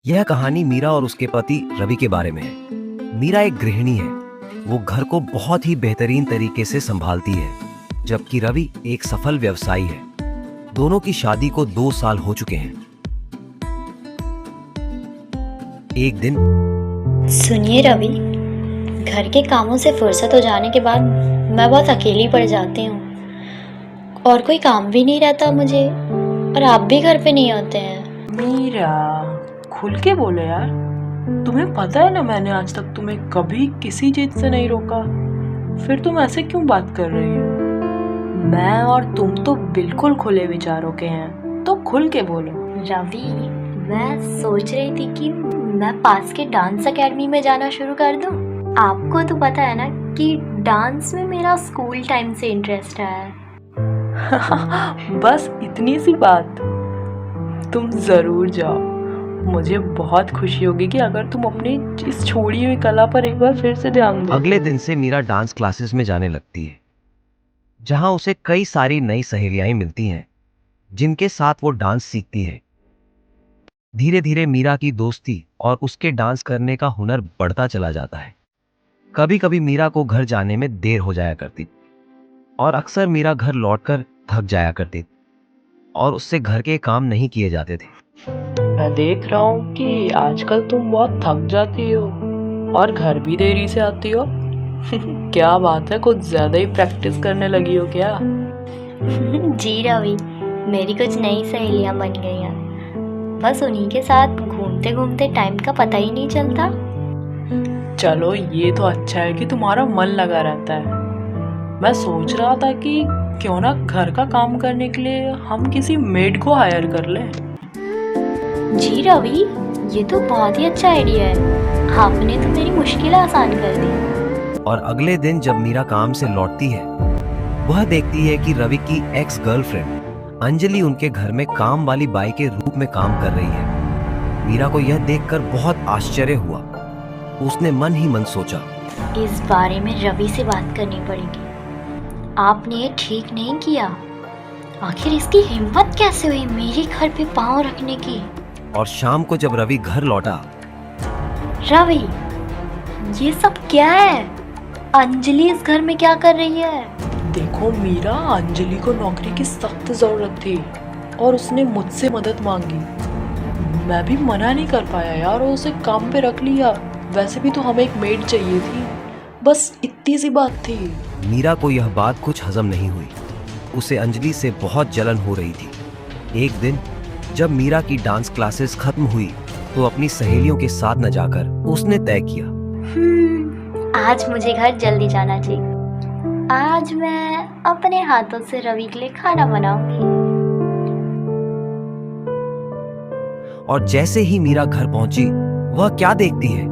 यह कहानी मीरा और उसके पति रवि के बारे में है। मीरा एक गृहिणी है। वो घर को बहुत ही बेहतरीन तरीके से संभालती है, जबकि रवि एक सफल व्यवसायी है। दोनों की शादी को 2 साल हो चुके हैं। एक दिन, सुनिए रवि, घर के कामों से फुर्सत हो जाने के बाद मैं बहुत अकेली पड़ जाती हूँ और कोई काम भी नहीं रहता मुझे, और आप भी घर पे नहीं होते हैं। मीरा, खुल के बोलो यार। तुम्हें पता है ना, मैंने आज तक तुम्हें कभी किसी चीज से नहीं रोका, फिर तुम ऐसे क्यों बात कर रही हो? मैं और तुम तो बिल्कुल खुले विचारों के हैं, तो खुल के बोलो। रवि, मैं सोच रही थी कि मैं पास के डांस एकेडमी में जाना शुरू कर दूँ। आपको तो पता है ना कि डांस में मेरा स्कूल टाइम से इंटरेस्ट है। बस इतनी सी बात। तुम जरूर जाओ। मुझे बहुत खुशी होगी कि अगर तुम अपनी इस छोड़ी हुई कला पर एक बार फिर से ध्यान दो। अगले दिन से मीरा डांस क्लासेस में जाने लगती है, जहां उसे कई सारी नई सहेलियां मिलती हैं, जिनके साथ वो डांस सीखती है। धीरे धीरे मीरा की दोस्ती और उसके डांस करने का हुनर बढ़ता चला जाता है। कभी कभी मीरा को घर जाने में देर हो जाया करती और अक्सर मीरा घर लौटकर थक जाया करती और उससे घर के काम नहीं किए जाते थे। मैं देख रहा हूँ कि आजकल तुम बहुत थक जाती हो और घर भी देरी से आती हो। क्या बात है, कुछ ज्यादा ही प्रैक्टिस करने लगी हो क्या? जी रवि, मेरी कुछ नई सहेलियां बन गई हैं। बस उन्हीं के साथ घूमते घूमते टाइम का पता ही नहीं चलता। चलो, ये तो अच्छा है कि तुम्हारा मन लगा रहता है। मैं सोच रहा था कि क्यों ना घर का काम करने के लिए हम किसी मेड को हायर कर लें। जी रवि, ये तो बहुत ही अच्छा आइडिया है। आपने तो मेरी मुश्किल आसान कर दी। और अगले दिन जब मीरा काम से लौटती है, वह देखती है कि रवि की एक्स गर्लफ्रेंड अंजलि उनके घर में काम वाली बाई के रूप में काम कर रही है। मीरा को यह देखकर बहुत आश्चर्य हुआ। उसने मन ही मन सोचा, इस बारे में रवि से बात करनी पड़ेगी। आपने ये ठीक नहीं किया। आखिर इसकी हिम्मत कैसे हुई मेरे घर पे पाँव रखने की। और शाम को जब रवि घर लौटा, रवि, ये सब क्या है? अंजलि इस घर में क्या कर रही है? देखो मीरा, अंजलि को नौकरी की सख्त जरूरत थी और उसने मुझसे मदद मांगी। मैं भी मना नहीं कर पाया यार, और उसे काम पे रख लिया। वैसे भी तो हमें एक मेड चाहिए थी, बस इतनी सी बात थी। मीरा को यह बात कुछ हजम नहीं हुई। उसे अंजलि से बहुत जलन हो रही थी। एक दिन जब मीरा की डांस क्लासेस खत्म हुई, तो अपनी सहेलियों के साथ न जाकर उसने तय किया, आज मुझे घर जल्दी जाना चाहिए। आज मैं अपने हाथों से रवि के लिए खाना बनाऊंगी। और जैसे ही मीरा घर पहुंची, वह क्या देखती है?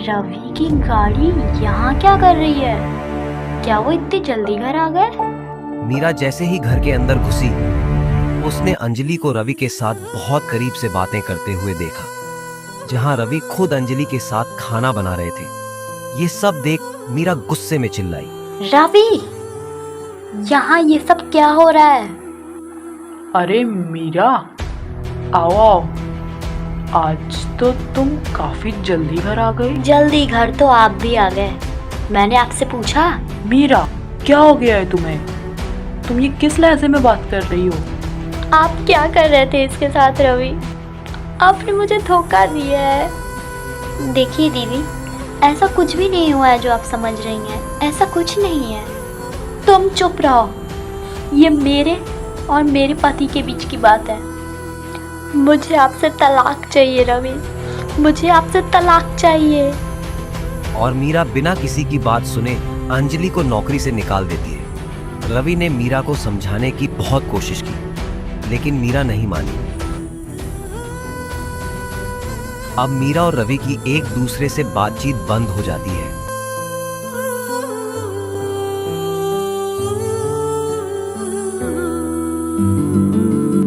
रवि की गाड़ी यहाँ क्या कर रही है? क्या वो इतनी जल्दी घर आ गए? मीरा जैसे ही घर के अंदर घुसी, उसने अंजलि को रवि के साथ बहुत करीब से बातें करते हुए देखा, जहां रवि खुद अंजलि के साथ खाना बना रहे थे। ये सब देख मीरा गुस्से में चिल्लाई, रवि, यहाँ ये सब क्या हो रहा है? अरे मीरा, आओ आओ, आज तो तुम काफी जल्दी घर आ गई। जल्दी घर तो आप भी आ गए। मैंने आपसे पूछा। मीरा, क्या हो गया है तुम्हें? तुम ये किस लहजे में बात कर रही हो? आप क्या कर रहे थे इसके साथ रवि? आपने मुझे धोखा दिया है। देखिए दीदी, ऐसा कुछ भी नहीं हुआ है जो आप समझ रही हैं। ऐसा कुछ नहीं है। तुम चुप रहो। ये मेरे और मेरे पति के बीच की बात है। मुझे आपसे तलाक चाहिए रवि, मुझे आपसे तलाक चाहिए। और मीरा बिना किसी की बात सुने अंजलि को नौकरी से निकाल देती है। रवि ने मीरा को समझाने की बहुत कोशिश की, लेकिन मीरा नहीं मानी। अब मीरा और रवि की एक दूसरे से बातचीत बंद हो जाती है।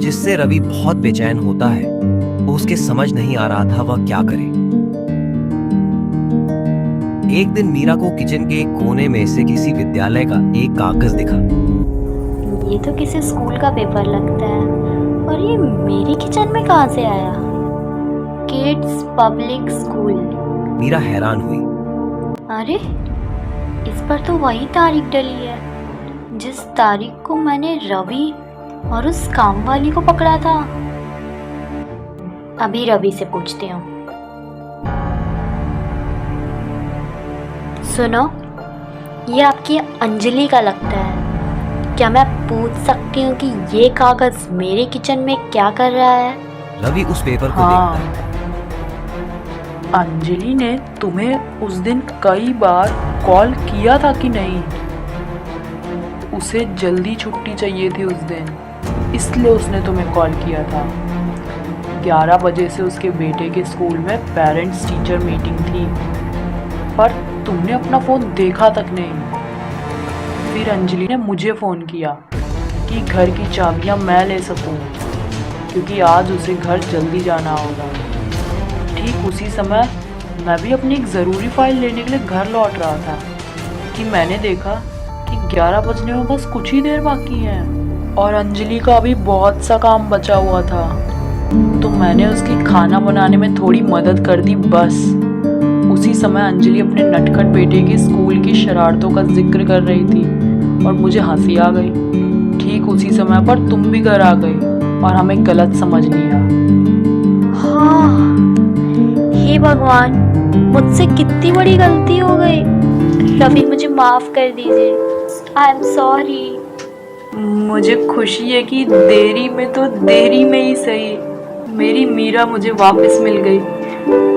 जिससे रवि बहुत बेचैन होता है। उसके समझ नहीं आ रहा था वह क्या करे। एक दिन मीरा को किचन के एक कोने में से किसी विद्यालय का एक कागज दिखा। ये तो किसी स्कूल का पेपर लगता है, और ये मेरी किचन में कहाँ से आया? Kids public school. मीरा हैरान हुई। अरे, इस पर तो वही तारीख डली है जिस तारीख को मैंने रवि और उस काम वाली को पकड़ा था। अभी रवि से पूछती हूँ। सुनो, ये आपकी अंजलि का लगता है। क्या मैं पूछ सकती हूँ कि ये कागज मेरे किचन में क्या कर रहा है? रवि उस पेपर को हाँ। देखता है। अंजलि ने तुम्हें उस दिन कई बार कॉल किया था कि नहीं? उसे जल्दी छुट्टी चाहिए थी उस दिन, इसलिए उसने तुम्हें कॉल किया था। 11 बजे से उसके बेटे के स्कूल में पेरेंट्स टीचर मीटिंग थी, पर तुमने अपना फ़ोन देखा तक नहीं। फिर अंजलि ने मुझे फ़ोन किया कि घर की चाबियां मैं ले सकूं, क्योंकि आज उसे घर जल्दी जाना होगा। ठीक उसी समय मैं भी अपनी एक ज़रूरी फ़ाइल लेने के लिए घर लौट रहा था कि मैंने देखा कि 11 बजने में बस कुछ ही देर बाकी है और अंजलि का अभी बहुत सा काम बचा हुआ था। तो मैंने उसकी खाना बनाने में थोड़ी मदद कर दी बस। उसी समय अंजलि अपने नटखट बेटे के स्कूल की शरारतों का जिक्र कर रही थी और मुझे हंसी आ गई। ठीक उसी समय पर तुम भी घर आ गई और हमें गलत समझ लिया। हाँ, हे भगवान, मुझसे कितनी बड़ी गलती हो गई। रवि, मुझे माफ कर दीजिए। I am sorry. मुझे खुशी है कि देरी में तो देरी में ही सही, मेरी मीरा मुझे वापस मिल गई।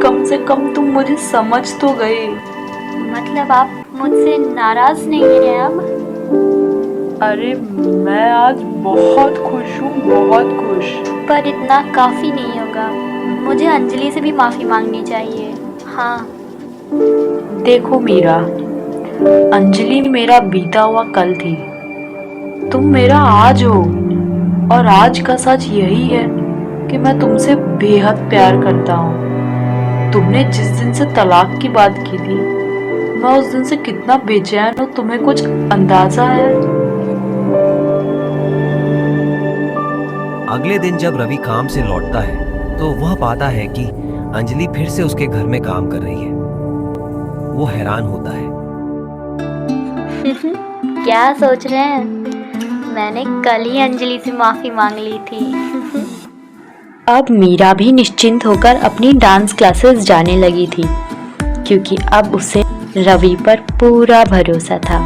कम से कम तुम मुझे समझ तो गए। मतलब आप मुझसे नाराज नहीं हैं अब? अरे मैं आज बहुत खुश हूँ, बहुत खुश। पर इतना काफी नहीं होगा, मुझे अंजलि से भी माफी मांगनी चाहिए। हाँ। देखो मीरा, अंजलि मेरा बीता हुआ कल थी, तुम मेरा आज हो। और आज का सच यही है कि मैं तुमसे बेहद प्यार करता हूँ। तुमने जिस दिन से तलाक की बात की थी, मैं उस दिन से कितना बेचैन हूँ, तुम्हें कुछ अंदाजा है? अगले दिन जब रवि काम से लौटता है तो वह पाता है कि अंजलि फिर से उसके घर में काम कर रही है। वो हैरान होता है। क्या सोच रहे हैं? मैंने कल ही अंजलि से माफी मांग ली थी। अब मीरा भी निश्चिंत होकर अपनी डांस क्लासेस जाने लगी थी, क्योंकि अब उसे रवि पर पूरा भरोसा था।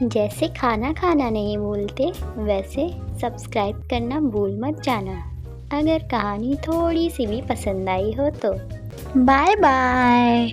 जैसे खाना खाना नहीं भूलते, वैसे सब्सक्राइब करना भूल मत जाना। अगर कहानी थोड़ी सी भी पसंद आई हो तो बाय बाय।